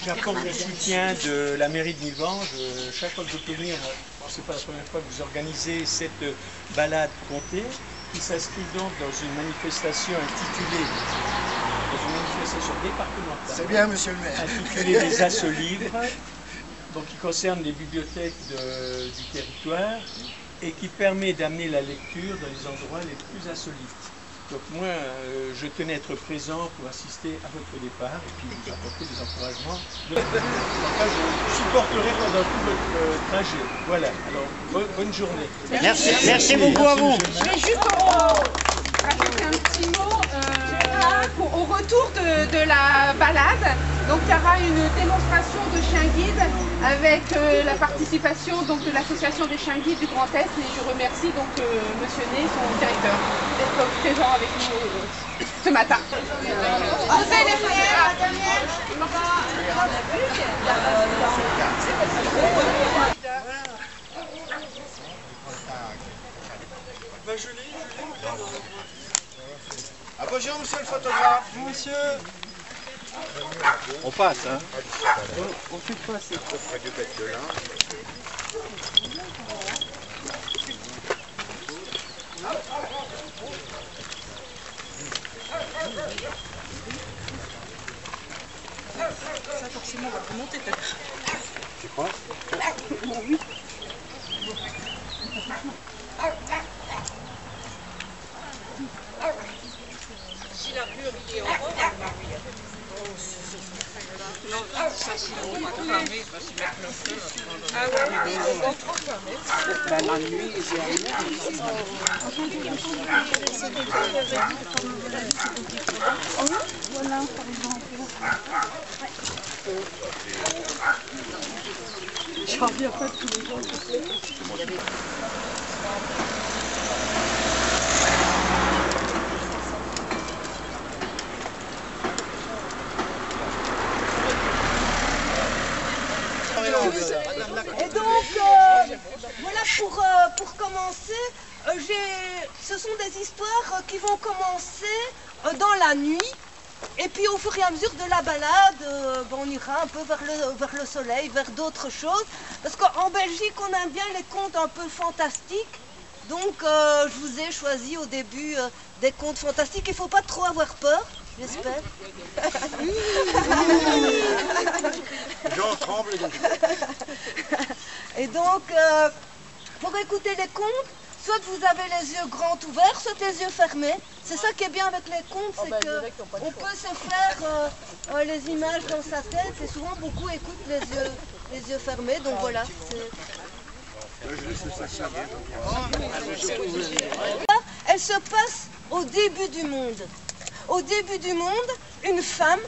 J'apporte le soutien de la mairie de Nilvange. Chaque fois que je peux venir, c'est pas la première fois que vous organisez cette balade comptée, qui s'inscrit donc dans une manifestation intitulée, départementale. C'est bien, monsieur le maire. Intitulée Les Assauts Livres, donc qui concerne les bibliothèques du territoire et qui permet d'amener la lecture dans les endroits les plus insolites. Donc moi, je tenais à être présent pour assister à votre départ et puis vous apporter des encouragements. Enfin, je supporterai pendant tout votre trajet. Voilà, alors bonne journée. Merci beaucoup à vous. Je vais juste rajouter un petit mot au retour de la balade. Donc il y aura une démonstration de chiens guides avec la participation donc, de l'association des chiens guides du Grand Est et je remercie donc Monsieur Ney, son directeur, d'être présent avec nous ce matin. Ah, bonjour, monsieur le photographe. Monsieur, On passe, hein. on fait quoi c'est Ça forcément on va remonter peut-être. Tu crois? Oui. Si la pure est au bord, non, ça si on va cramer, va se mettre le feu. Ah oui, on prend cramer. La nuit, voilà, par exemple. J'en reviens pas de tous les gens. Et donc, voilà pour commencer, ce sont des histoires qui vont commencer dans la nuit. Et puis au fur et à mesure de la balade, on ira un peu vers le soleil, vers d'autres choses. Parce qu'en Belgique, on aime bien les contes un peu fantastiques. Donc je vous ai choisi au début des contes fantastiques. Il ne faut pas trop avoir peur, j'espère. Jean tremble. Et donc, pour écouter les contes, soit vous avez les yeux grands ouverts, soit les yeux fermés. C'est ça qui est bien avec les contes, c'est qu'on peut se faire les images dans sa tête et souvent beaucoup écoutent les yeux fermés. Donc voilà. Elle se passe au début du monde. Au début du monde, une femme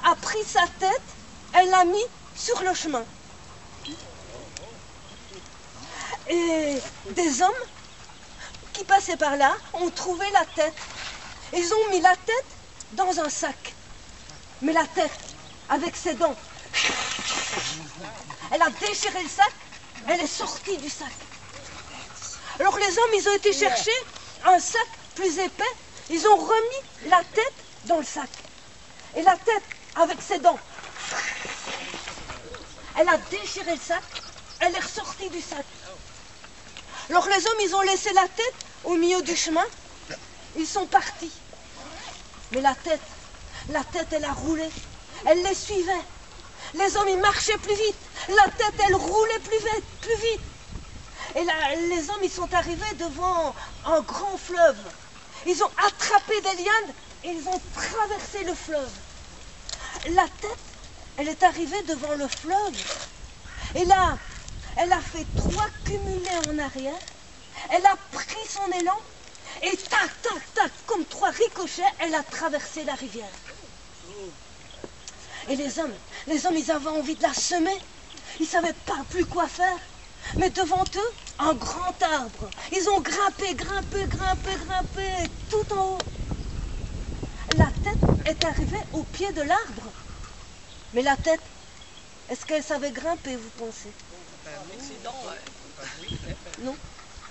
a pris sa tête, elle l'a mis sur le chemin. Et des hommes qui passaient par là ont trouvé la tête. Ils ont mis la tête dans un sac. Mais la tête, avec ses dents, elle a déchiré le sac, elle est sortie du sac. Alors les hommes, ils ont été chercher un sac plus épais, ils ont remis la tête dans le sac. Et la tête, avec ses dents, elle a déchiré le sac, elle est ressortie du sac. Alors les hommes, ils ont laissé la tête au milieu du chemin, ils sont partis. Mais la tête, elle a roulé, elle les suivait. Les hommes, ils marchaient plus vite, la tête, elle roulait plus vite. Et là, les hommes, ils sont arrivés devant un grand fleuve. Ils ont attrapé des lianes et ils ont traversé le fleuve. La tête, elle est arrivée devant le fleuve. Et là, elle a fait 3 cumulés en arrière. Elle a pris son élan et tac, tac, tac, comme 3 ricochets, elle a traversé la rivière. Et les hommes, ils avaient envie de la semer. Ils ne savaient pas plus quoi faire. Mais devant eux, un grand arbre. Ils ont grimpé, tout en haut. La tête est arrivée au pied de l'arbre. Mais la tête, est-ce qu'elle savait grimper, vous pensez? Non.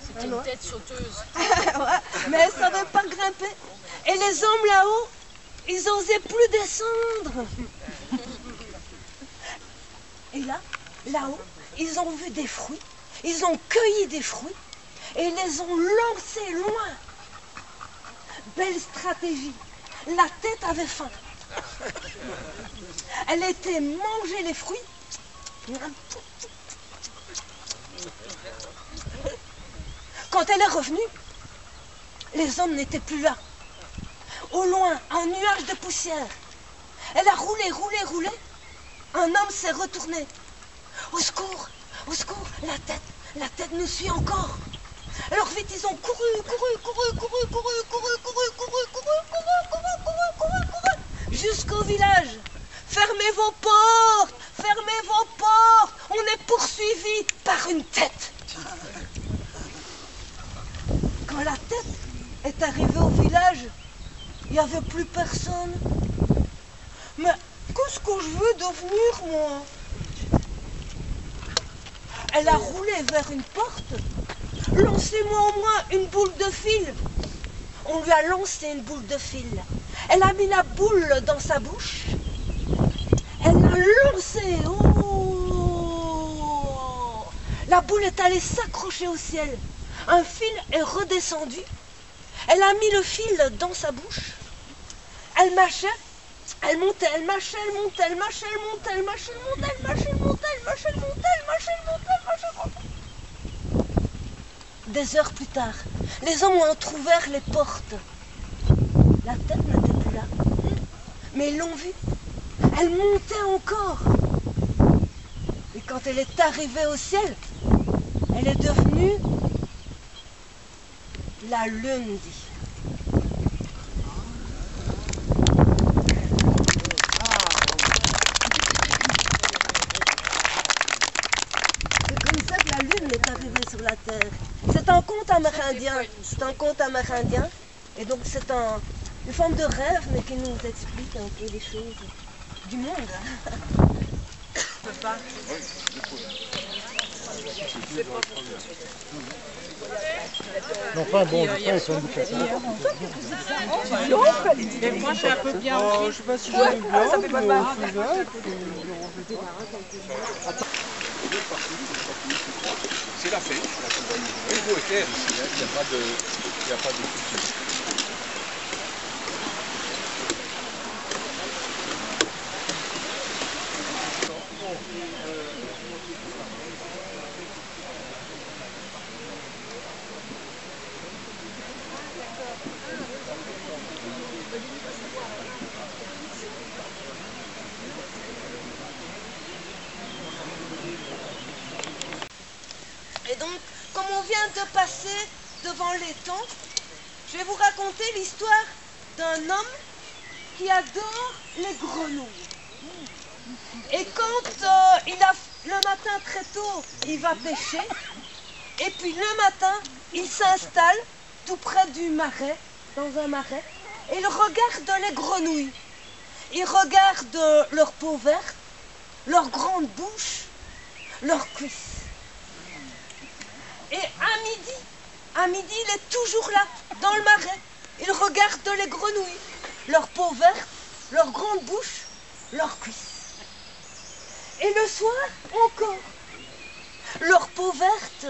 C'est une tête sauteuse. Ouais, mais elle ne savait pas grimper. Et les hommes là-haut, ils n'osaient plus descendre. Et là-haut, ils ont vu des fruits. Ils ont cueilli des fruits et ils les ont lancés loin. Belle stratégie. La tête avait faim. Elle était manger les fruits. Quand elle est revenue, les hommes n'étaient plus là. Au loin, un nuage de poussière. Elle a roulé. Un homme s'est retourné. Au secours, la tête nous suit encore. Alors vite, ils ont couru, jusqu'au village. Fermez vos portes, on est poursuivis par une tête. Quand la tête est arrivée au village, il n'y avait plus personne. Mais qu'est-ce que je veux devenir, moi? Elle a roulé vers une porte. Lancez-moi au moins une boule de fil. On lui a lancé une boule de fil. Elle a mis la boule dans sa bouche. Elle l'a lancée. Oh! La boule est allée s'accrocher au ciel. Un fil est redescendu. Elle a mis le fil dans sa bouche. Elle mâchait. Elle montait, elle mâchait, elle montait, elle mâchait, elle montait, elle mâchait, elle montait, elle mâchait, elle montait, elle mâchait, elle montait, elle mâchait, elle montait, elle mâchait, elle montait. Des heures plus tard, les hommes ont entrouvert les portes. La tête n'était plus là. Mais ils l'ont vue. Elle montait encore. Et quand elle est arrivée au ciel, elle est devenue la lune dit. La lune est arrivée sur la terre. C'est un conte amérindien. C'est un conte amérindien. Et donc c'est une forme de rêve, mais qui nous explique un peu les choses du monde. Enfin bon, après, ils sont Mais moi, je suis un peu bien. Je sais pas si je suis bien, ça fait pas mal. C'est la fête. L'eau est claire ici, il n'y a pas de souci. Et donc, comme on vient de passer devant l'étang, je vais vous raconter l'histoire d'un homme qui adore les grenouilles. Et quand le matin très tôt, il va pêcher, et puis le matin, il s'installe tout près du marais, dans un marais, et il regarde les grenouilles. Il regarde leur peau verte, leur grande bouche, leurs cuisses. Et à midi, il est toujours là, dans le marais. Il regarde les grenouilles, leur peau verte, leur grande bouche, leurs cuisses. Et le soir, encore, leur peau verte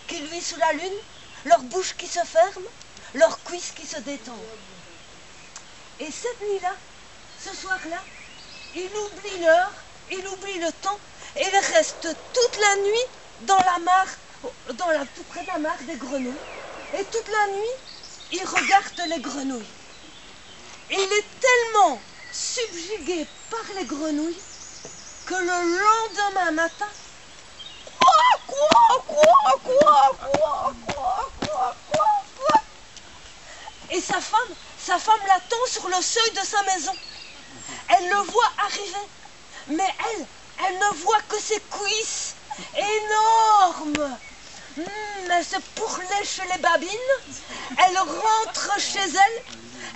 qui luit sous la lune, leur bouche qui se ferme, leurs cuisses qui se détendent. Et cette nuit-là, ce soir-là, il oublie l'heure, il oublie le temps, et il reste toute la nuit dans la mare, tout près de la mare des grenouilles. Et toute la nuit, il regarde les grenouilles. Et il est tellement subjugué par les grenouilles que le lendemain matin, et sa femme l'attend sur le seuil de sa maison. Elle le voit arriver Mais elle ne voit que ses cuisses énormes. Elle se pourlèche les babines, elle rentre chez elle,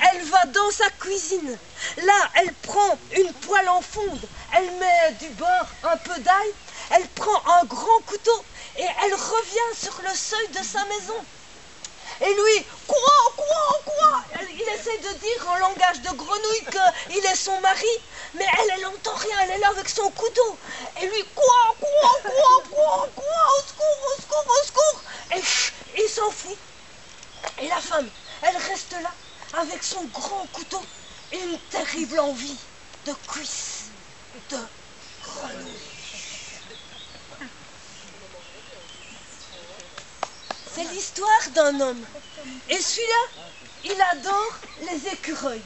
elle va dans sa cuisine. Là, elle prend une poêle en fonte, elle met du beurre, un peu d'ail, elle prend un grand couteau et elle revient sur le seuil de sa maison. Et lui, quoi, il essaie de dire en langage de grenouille qu'il est son mari, mais elle n'entend rien, elle est là avec son couteau. Et lui, quoi, au secours. Et il s'enfuit. Et la femme, elle reste là, avec son grand couteau, et une terrible envie de cuisse de grenouille. C'est l'histoire d'un homme. Et celui-là, il adore les écureuils.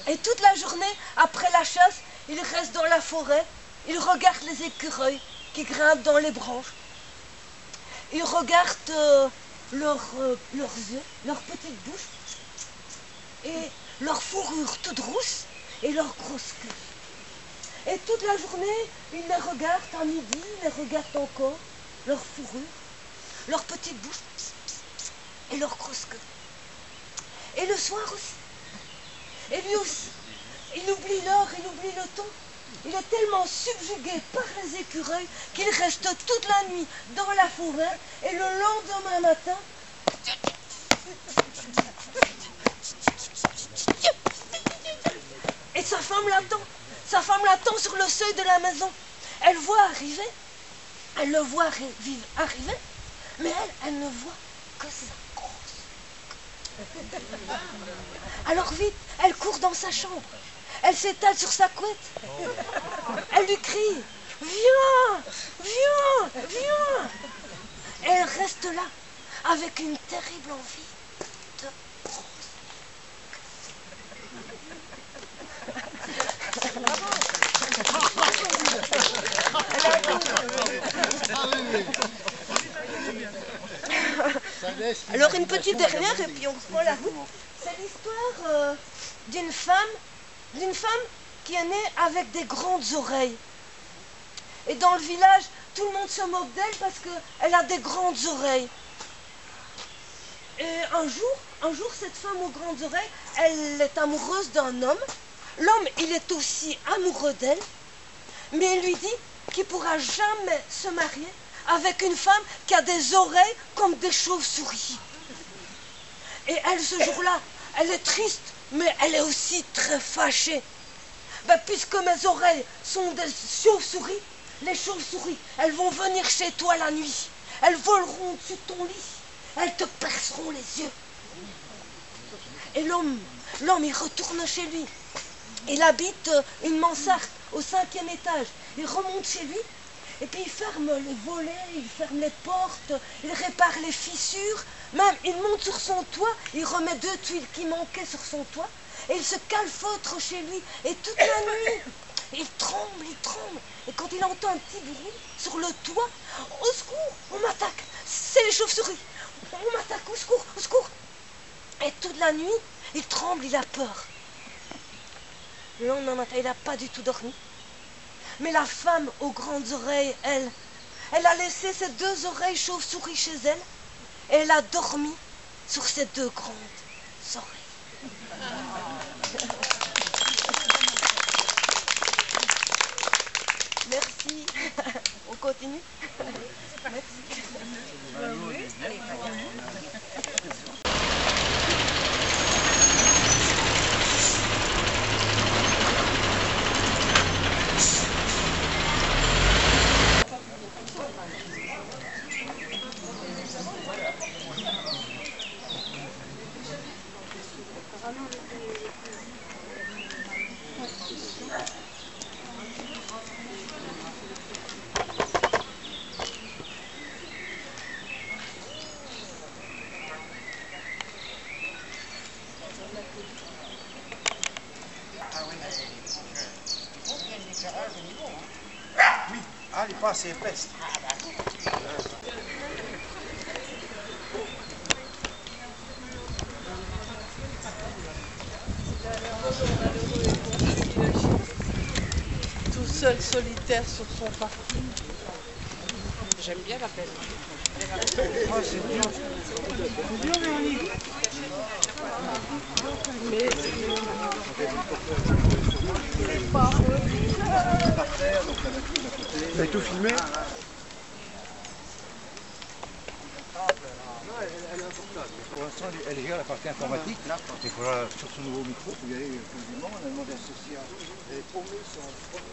Et toute la journée, après la chasse, il reste dans la forêt, il regarde les écureuils qui grimpent dans les branches. Il regarde leurs yeux, leurs petites bouches, et leur fourrure toute rousse, et leur grosse queue. Et toute la journée, il les regarde à midi, il les regarde encore, leur fourrure, leur petite bouche et leur grosse queue. Et le soir aussi. Et lui aussi. Il oublie l'heure, il oublie le temps. Il est tellement subjugué par les écureuils qu'il reste toute la nuit dans la forêt et le lendemain matin, et sa femme l'attend. Sa femme l'attend sur le seuil de la maison. Elle voit arriver. Elle le voit arriver. Mais elle ne voit que sa grosse. Alors vite, elle court dans sa chambre. Elle s'étale sur sa couette. Elle lui crie, viens. Et elle reste là, avec une terrible envie de grosse. Alors une petite dernière et puis on reprend la route. C'est l'histoire d'une femme qui est née avec des grandes oreilles. Et dans le village, tout le monde se moque d'elle parce qu'elle a des grandes oreilles. Et un jour, cette femme aux grandes oreilles, elle est amoureuse d'un homme. L'homme, il est aussi amoureux d'elle, mais il lui dit qu'il ne pourra jamais se marier avec une femme qui a des oreilles comme des chauves-souris. Et elle, ce jour-là, elle est triste, mais elle est aussi très fâchée. Puisque mes oreilles sont des chauves-souris, les chauves-souris, elles vont venir chez toi la nuit. Elles voleront au-dessus de ton lit. Elles te perceront les yeux. Et l'homme, il retourne chez lui. Il habite une mansarde au 5e étage. Il remonte chez lui. Et puis il ferme les volets, il ferme les portes, il répare les fissures. Même il monte sur son toit, il remet 2 tuiles qui manquaient sur son toit. Et il se calfeutre chez lui. Et toute la nuit, il tremble. Et quand il entend un petit bruit sur le toit, au secours, on m'attaque, c'est les chauves-souris. On m'attaque, au secours. Et toute la nuit, il tremble, il a peur. Le lendemain matin, il n'a pas du tout dormi. Mais la femme aux grandes oreilles, elle a laissé ses 2 oreilles chauves-souris chez elle. Et elle a dormi sur ses 2 grandes oreilles. Merci. On continue. Merci. Oui, elle n'est pas assez épaisse. seul solitaire sur son parking. J'aime bien la belle. Oh, c'est dur. C'est dur, Véronique. Mais Vous avez tout filmé? Pour l'instant, elle gère la partie informatique. Il faudra, sur son nouveau micro, il faut y aller posément. On a demandé à Socia. Elle est paumée sur un premier.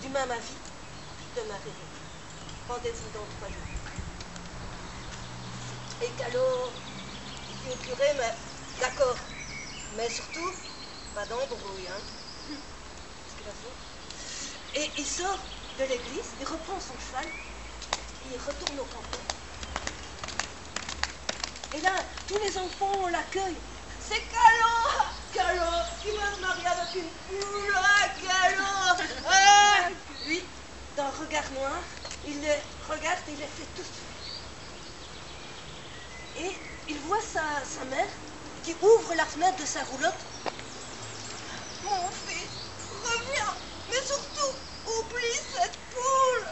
Du même avis, je te marierai. Rendez-vous dans 3 jours. Et Callot dit au curé, mais d'accord, mais surtout, pas d'embrouille, hein. Parce qu'il a fait. Et il sort de l'église, il reprend son cheval, il retourne au campement. Et là, tous les enfants l'accueillent. C'est Callot! Callot! Qui veut se marier avec une poule! Ah, Callot! Ah! Lui, d'un regard noir, il les regarde et il les fait tous. Et il voit sa mère qui ouvre la fenêtre de sa roulotte. Mon fils, reviens! Mais surtout, oublie cette poule!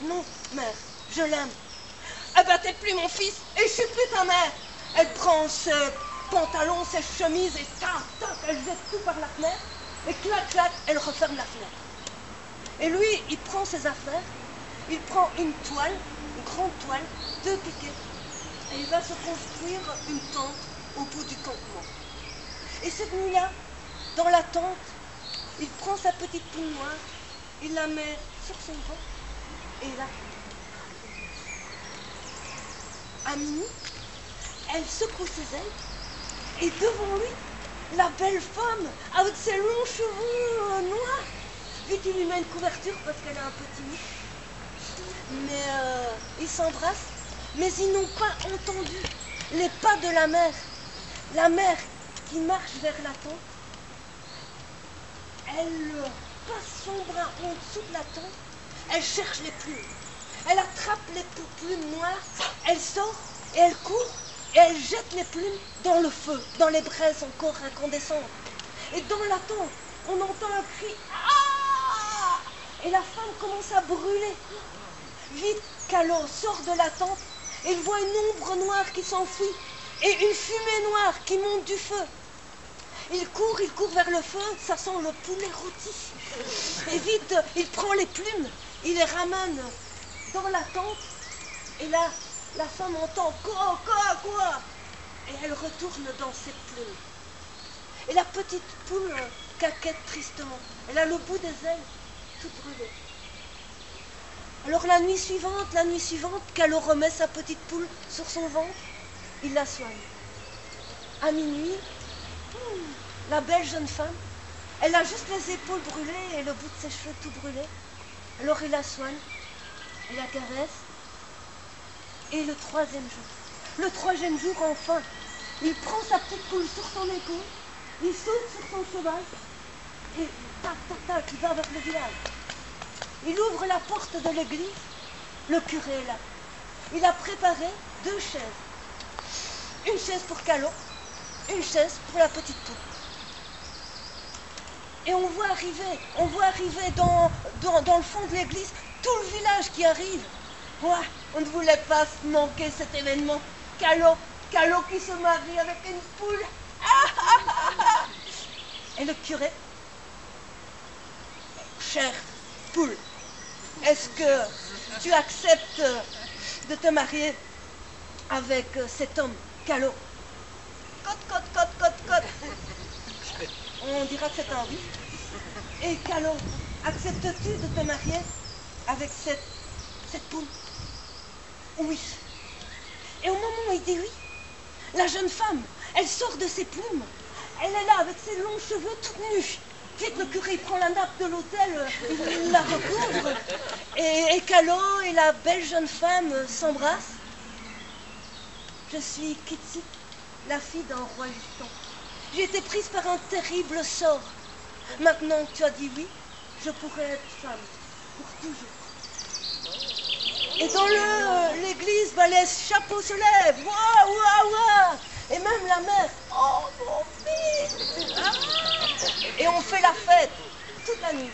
Non, mère, je l'aime. Ah bah t'es plus mon fils et je suis plus ta mère. Elle prend ses pantalons, ses chemises et tac, tac, elle jette tout par la fenêtre et clac, clac, elle referme la fenêtre. Et lui, il prend ses affaires, il prend une toile, une grande toile, 2 piquets et il va se construire une tente au bout du campement. Et cette nuit-là, dans la tente, il prend sa petite poule noire, il la met sur son ventre et là, à minuit, elle secoue ses ailes et devant lui, la belle femme avec ses longs cheveux noirs. Vite, il lui met une couverture parce qu'elle est un peu timide. Mais ils s'embrassent, mais ils n'ont pas entendu les pas de la mère. La mère qui marche vers la tente. Elle passe son bras en dessous de la tente. Elle cherche les plumes. Elle attrape les plumes noires, elle sort et elle court et elle jette les plumes dans le feu, dans les braises encore incandescentes. Et dans la tente, on entend un cri « Ah !» et la femme commence à brûler. Vite, Callot sort de la tente et il voit une ombre noire qui s'enfuit et une fumée noire qui monte du feu. Il court vers le feu, ça sent le poulet rôti. Et vite, il prend les plumes, il les ramène dans la tente, et là, la femme entend quoi, et elle retourne dans ses plumes. Et la petite poule caquette tristement, elle a le bout des ailes tout brûlé. Alors la nuit suivante, Callot remet sa petite poule sur son ventre, il la soigne. À minuit, la belle jeune femme, elle a juste les épaules brûlées et le bout de ses cheveux tout brûlés. Alors il la soigne. Il la caresse. Et le 3e jour, enfin, il prend sa petite poule sur son épaule, il saute sur son cheval et tac, tac, tac, il va vers le village. il ouvre la porte de l'église. Le curé est là. Il a préparé 2 chaises. Une chaise pour Callot, une chaise pour la petite poule. Et on voit arriver dans le fond de l'église tout le village qui arrive. Ouais, on ne voulait pas se manquer cet événement. Callot qui se marie avec une poule. Et le curé, chère poule, est-ce que tu acceptes de te marier avec cet homme, Callot? Cote. On dira que c'est un oui. Et Callot, acceptes-tu de te marier avec cette poule? Oui. Et au moment où il dit oui, la jeune femme, elle sort de ses plumes. Elle est là avec ses longs cheveux tout nus. Vite, le curé prend la nappe de l'autel, il la recouvre. Et Callot et la belle jeune femme s'embrassent. Je suis Kitsi, la fille d'un roi gitan. J'ai été prise par un terrible sort. Maintenant que tu as dit oui, je pourrais être femme pour toujours. Et dans l'église, les chapeaux se lèvent. Waouh. Et même la mère. Oh mon fils. Et on fait la fête toute la nuit.